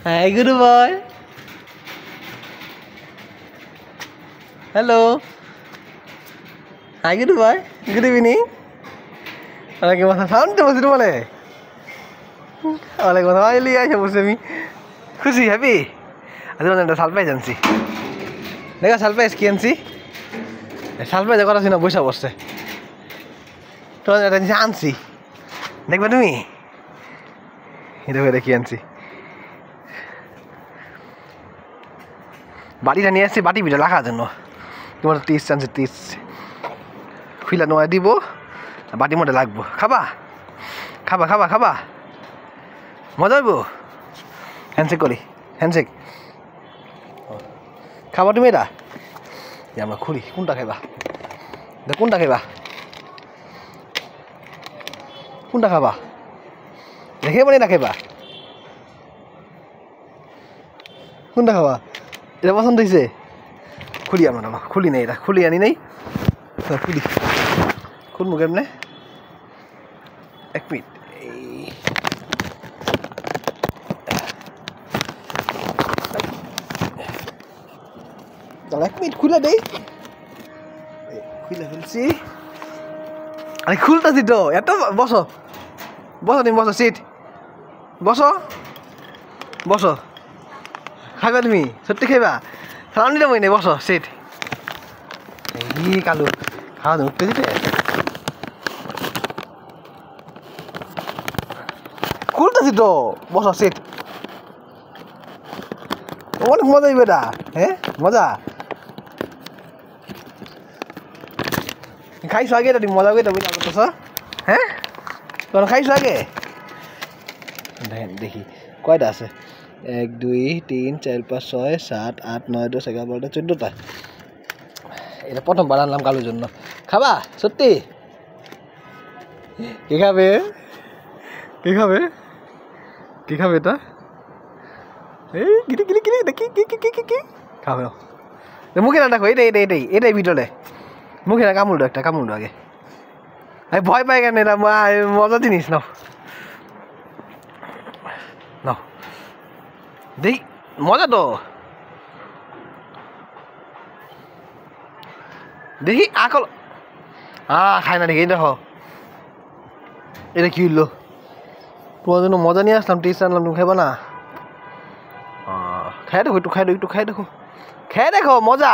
Hi, good boy. Hello. Hi, good boy. Good evening. Lagi masa sound tu masih mana? Lagi masa ini aja musim ini. Khusi happy. Ada mana ada salpai jansi. Lega salpai sekian sih. Salpai jaga orang sini busa bos deh. Tuh ada jansi. Nek badumi. Itu ada sekian sih. বাড়িটা নিয়ে আসছি বাটি video রাখার জন্য তোমার 30 চান্সে 30 খুইলা নোয়া দিব বাটি মধ্যে লাগবো খাবা খাবা খাবা খাবা মজা হইব হ্যান্ডশেক করি হ্যান্ডশেক খাবা তুমি এটা আমরা খুলি কোনটা খাইবা কোনটা খাইবা কোনটা খাবা দেখে মানে না খাইবা কোনটা খাবা এটা পছন্দ হয়েছে খুলি আমরা না খুলি নাই এটা খুলি আনি নাই খুলি খুলবো কেমনে এক মিনিট এক মিনিট খুলে দেই খুলে ফেলছি আরে খুলতেছি তো এত বসো বসো তুমি বসো সিট বসো বসো খাইবা তুমি সত্যি খাইবা সালাম দিলে মই নেই বসো সিট এই কালু খাওয়া দাওয়া উঠতে দিতে খুলতেছি তো বসো সিট অনেক মজা হইবে এটা হ্যাঁ মজা খাইছো আগে তুমি মজা করে তুমি করতেছ হ্যাঁ তোমরা খাইছো আগে দেখি কয়টা আছে 1 2 3 4 5 6 7 8 9 10 11 14টা এটা প্রথম বার আনলাম কালুর জন্য খাবা সত্যি কি খাবে কি খাবে কি খাবে এটা এই গিরি গিরি গিরি দেখি কি কি কি কি খাবে মুখে না দেখো এটাই ভিতরে মুখে না কামড় একটা কামড় আগে আমি ভয় পাই কেন এটা মজা জিনিস নাও নাও দেখি মজা তো দেখি আকল খাই না দেখি দেখো এটা কি হইলো তোমার জন্য মজা নিয়ে আসলাম টেস্ট আনলাম তুমি খাইবা না খাই দেখো একটু খাই দেখো একটু খাই দেখো খেয়ে দেখো মজা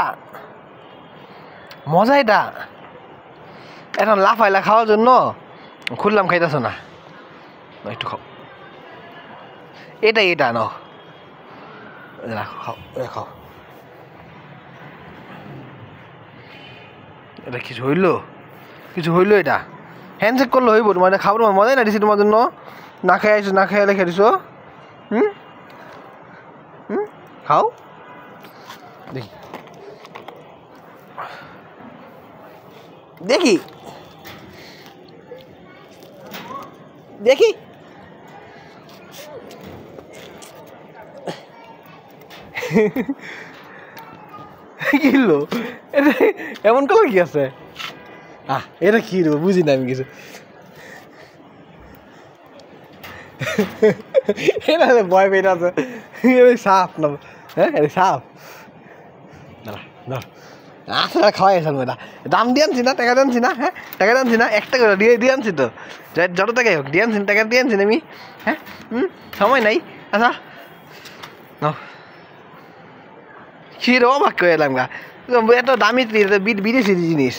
মজা এটা এখন লাফাইলা খাওয়ার জন্য খুললাম খাইতেছ না একটু খাও এটা নাও রাখো খাও খাও এটা কিছু হইলো এটা হ্যান্ডশেক করলে হইব তোমার এটা খাবার মজাই না দিছি তোমার জন্য না খেয়ে আইছো না খেয়ে রেখে দিছো খাও দেখি দেখি দেখি কিলো এটা এমন কালার কি আছে এটা কি দেবো বুঝি না আমি কিছু এটা ভয় পেয়ে আছে সাপ না হ্যাঁ এটা সাপ আচ্ছা খাওয়াই আসান এটা দাম দিয়ে আনছি না টাকা দিয়ে আনছি না হ্যাঁ টাকা দিয়ে আনছি না একটা করে দিয়ে আনছি তো যত টাকাই হোক দিয়ে আনছি টাকা দিয়ে আনছি না আমি হ্যাঁ সময় নাই আচ্ছা ক্ষীর অবাক করে এলাম গা এত দামি বিদেশি জিনিস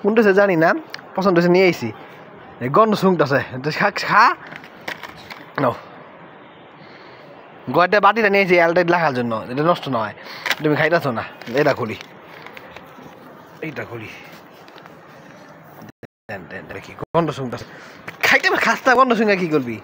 কোনটা জানি না পছন্দ হয়েছে নিয়ে আইসি গন্ধ শুনতেছে খা নাও গয়টা বাটিটা নিয়েছি অ্যালটাইট রাখার জন্য এটা নষ্ট নয় তুমি খাইতেছো না এটা খুলি এইটা খুলি কি গন্ধ শুনতেছে খাইতে খাস্তা গন্ধ শুনে কি করবি